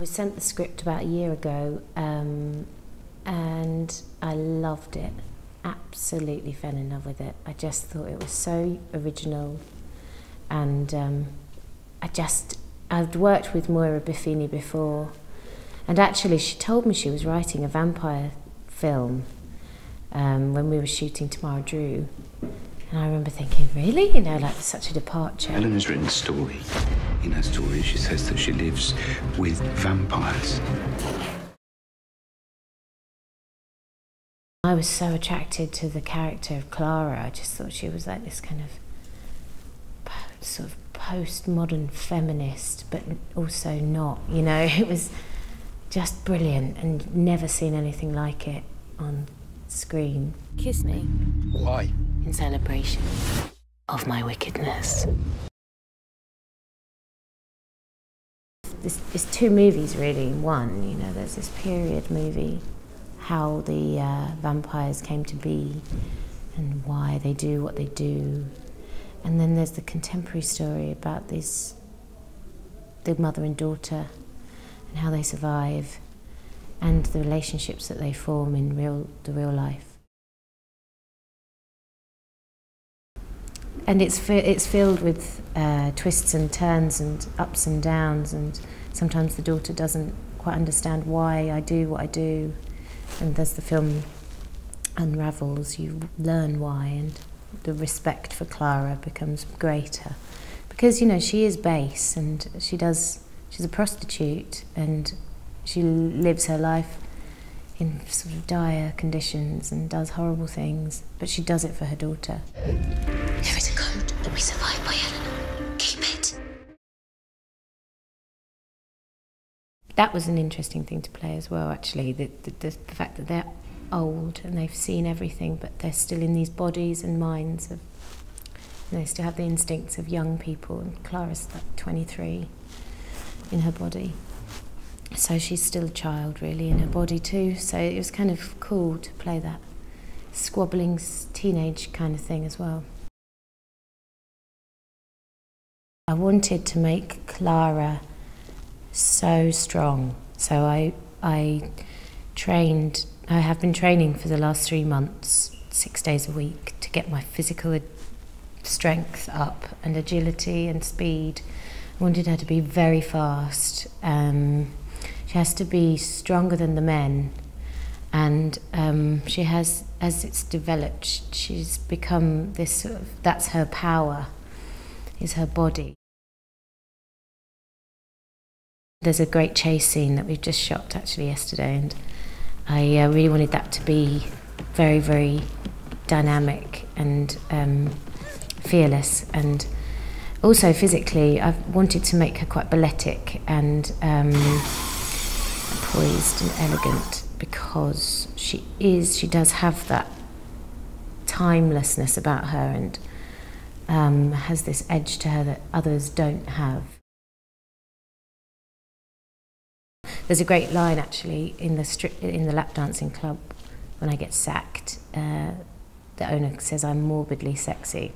was sent the script about a year ago and I loved it. Absolutely fell in love with it. I just thought it was so original, and I'd worked with Moira Buffini before, and actually she told me she was writing a vampire film when we were shooting Tamara Drew, and I remember thinking, really? You know, like, such a departure. Eleanor's written a story. In her story she says that she lives with vampires. I was so attracted to the character of Clara. I just thought she was like this kind of sort of postmodern feminist, but also not, you know. It was just brilliant, and never seen anything like it on screen. Kiss me. Why? In celebration of my wickedness. It's two movies really in one, you know. There's this period movie, how the vampires came to be and why they do what they do. And then there's the contemporary story about the mother and daughter and how they survive and the relationships that they form in the real life. And it's filled with twists and turns and ups and downs, and sometimes the daughter doesn't quite understand why I do what I do. And as the film unravels, you learn why, and the respect for Clara becomes greater. Because, you know, she is base, and she's a prostitute, and she lives her life in sort of dire conditions and does horrible things, but she does it for her daughter. There is a code that we survive by, Eleanor. Keep it. That was an interesting thing to play as well, actually, the fact that they're old and they've seen everything, but they're still in these bodies and minds of, they still have the instincts of young people, and Clara's like 23 in her body. So she's still a child, really, in her body too. So it was kind of cool to play that squabbling teenage kind of thing as well. I wanted to make Clara so strong. So I have been training for the last 3 months, 6 days a week, to get my physical strength up and agility and speed. I wanted her to be very fast. She has to be stronger than the men, and she has, as it's developed, she's become this sort of, that's her power, is her body. There's a great chase scene that we've just shot actually yesterday, and I really wanted that to be very, very dynamic and fearless, and also physically I've wanted to make her quite balletic and poised and elegant, because she does have that timelessness about her, and has this edge to her that others don't have. There's a great line actually in the lap dancing club when I get sacked. The owner says I'm morbidly sexy.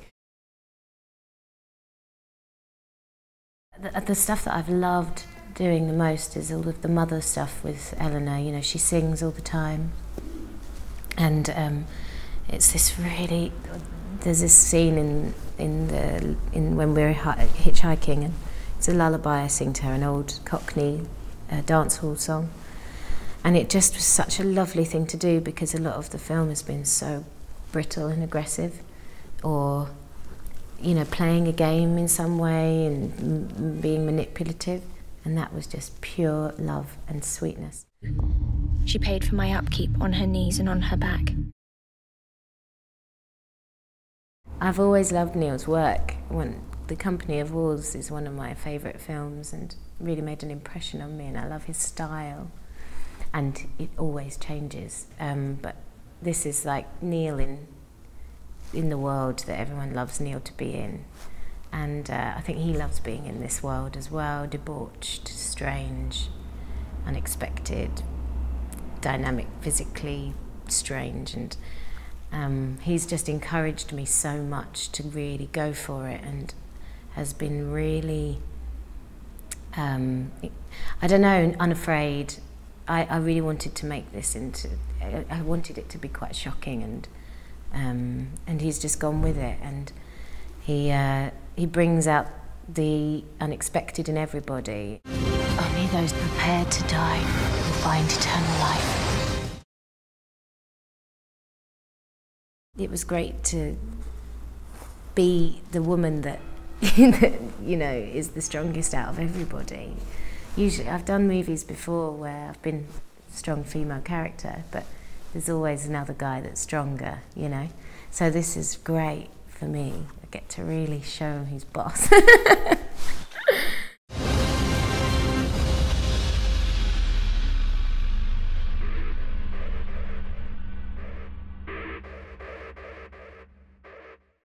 The stuff that I've loved doing the most is all of the mother stuff with Eleanor. You know, she sings all the time, and it's this really. There's this scene when we're hitchhiking, and it's a lullaby I sing to her, an old Cockney dance hall song, and it just was such a lovely thing to do, because a lot of the film has been so brittle and aggressive, or, you know, playing a game in some way and being manipulative, and that was just pure love and sweetness. She paid for my upkeep on her knees and on her back. I've always loved Neil's work. The Company of Wolves is one of my favourite films, and really made an impression on me, and I love his style, and it always changes, but this is like Neil in the world that everyone loves Neil to be in, and I think he loves being in this world as well, debauched, strange, unexpected, dynamic, physically strange, and he's just encouraged me so much to really go for it, and has been really I don't know, unafraid. I really wanted to make this into, I wanted it to be quite shocking, and he's just gone with it, and he brings out the unexpected in everybody. Only those prepared to die will find eternal life. It was great to be the woman that, you know, is the strongest out of everybody. Usually, I've done movies before where I've been a strong female character, but there's always another guy that's stronger, you know. So this is great for me. I get to really show him who's boss.